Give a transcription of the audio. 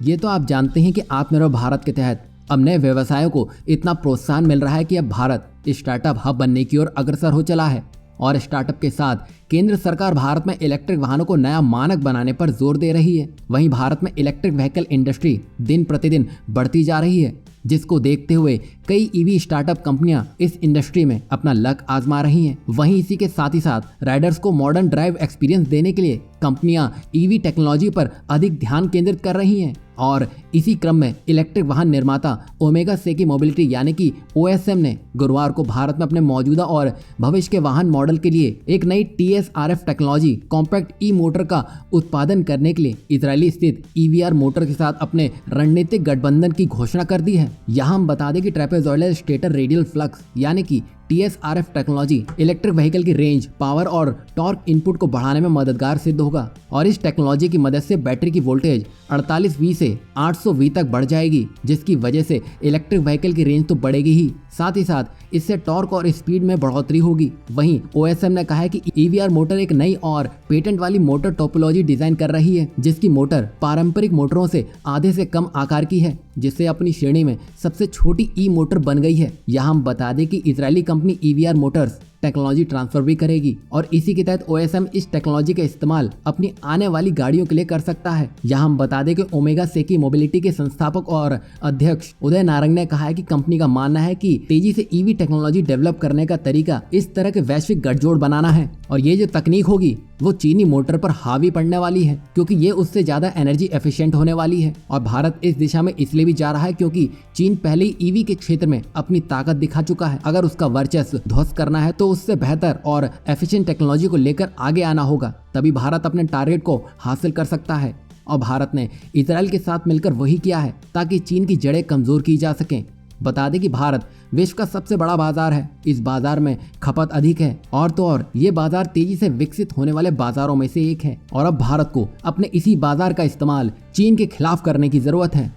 ये तो आप जानते हैं कि आत्मनिर्भर भारत के तहत अब नए व्यवसायों को इतना प्रोत्साहन मिल रहा है कि अब भारत स्टार्टअप हब बनने की ओर अग्रसर हो चला है। और स्टार्टअप के साथ केंद्र सरकार भारत में इलेक्ट्रिक वाहनों को नया मानक बनाने पर जोर दे रही है। वहीं भारत में इलेक्ट्रिक व्हीकल इंडस्ट्री दिन प्रतिदिन बढ़ती जा रही है, जिसको देखते हुए कई ईवी स्टार्टअप कंपनियां इस इंडस्ट्री में अपना लक आजमा रही हैं। वहीं इसी के साथ ही साथ राइडर्स को मॉडर्न ड्राइव एक्सपीरियंस देने के लिए कंपनियां ईवी टेक्नोलॉजी पर अधिक ध्यान केंद्रित कर रही हैं। और इसी क्रम में इलेक्ट्रिक वाहन निर्माता ओमेगा सेकी मोबिलिटी यानी कि OSM ने गुरुवार को भारत में अपने मौजूदा और भविष्य के वाहन मॉडल के लिए एक नई TSRF टेक्नोलॉजी कॉम्पैक्ट ई मोटर का उत्पादन करने के लिए इजरायली स्थित EVR मोटर के साथ अपने रणनीतिक गठबंधन की घोषणा कर दी है। यहाँ हम बता दें कि ट्रेपेजॉइडल स्टेटर रेडियल फ्लक्स यानी कि TSRF टेक्नोलॉजी इलेक्ट्रिक व्हीकल की रेंज, पावर और टॉर्क इनपुट को बढ़ाने में मददगार सिद्ध होगा। और इस टेक्नोलॉजी की मदद से बैटरी की वोल्टेज 48V से 800V तक बढ़ जाएगी, जिसकी वजह से इलेक्ट्रिक व्हीकल की रेंज तो बढ़ेगी ही, साथ ही साथ इससे टॉर्क और स्पीड में बढ़ोतरी होगी। वहीं OSM ने कहा है कि EVR मोटर एक नई और पेटेंट वाली मोटर टोपोलॉजी डिजाइन कर रही है, जिसकी मोटर पारंपरिक मोटरों से आधे से कम आकार की है, जिससे अपनी श्रेणी में सबसे छोटी ई मोटर बन गई है। यहाँ हम बता दें कि Israeli company EVR Motors technology transfer भी करेगी और इसी के तहत OSM इस टेक्नोलॉजी का इस्तेमाल अपनी आने वाली गाड़ियों के लिए कर सकता है। यहाँ हम बता दें कि ओमेगा सेकी मोबिलिटी के संस्थापक और अध्यक्ष उदय नारंग ने कहा है कि कंपनी का मानना है कि तेजी से ईवी टेक्नोलॉजी डेवलप करने का तरीका इस तरह के वैश्विक गठजोड़ बनाना है और ये जो तकनीक होगी वो चीनी मोटर पर हावी पड़ने वाली है, क्योंकि ये उससे ज्यादा एनर्जी एफिशिएंट होने वाली है। और भारत इस दिशा में इसलिए भी जा रहा है क्योंकि चीन पहले ही ईवी के क्षेत्र में अपनी ताकत दिखा चुका है। अगर उसका वर्चस्व ध्वस्त करना है तो उससे बेहतर और एफिशिएंट टेक्नोलॉजी को लेकर आगे आना होगा, तभी भारत अपने टारगेट को हासिल कर सकता है। और भारत ने इजराइल के साथ मिलकर वही किया है ताकि चीन की जड़ें कमजोर की जा सकें। बता दें कि भारत विश्व का सबसे बड़ा बाजार है। इस बाजार में खपत अधिक है और तो और ये बाजार तेजी से विकसित होने वाले बाजारों में से एक है और अब भारत को अपने इसी बाजार का इस्तेमाल चीन के खिलाफ करने की जरूरत है।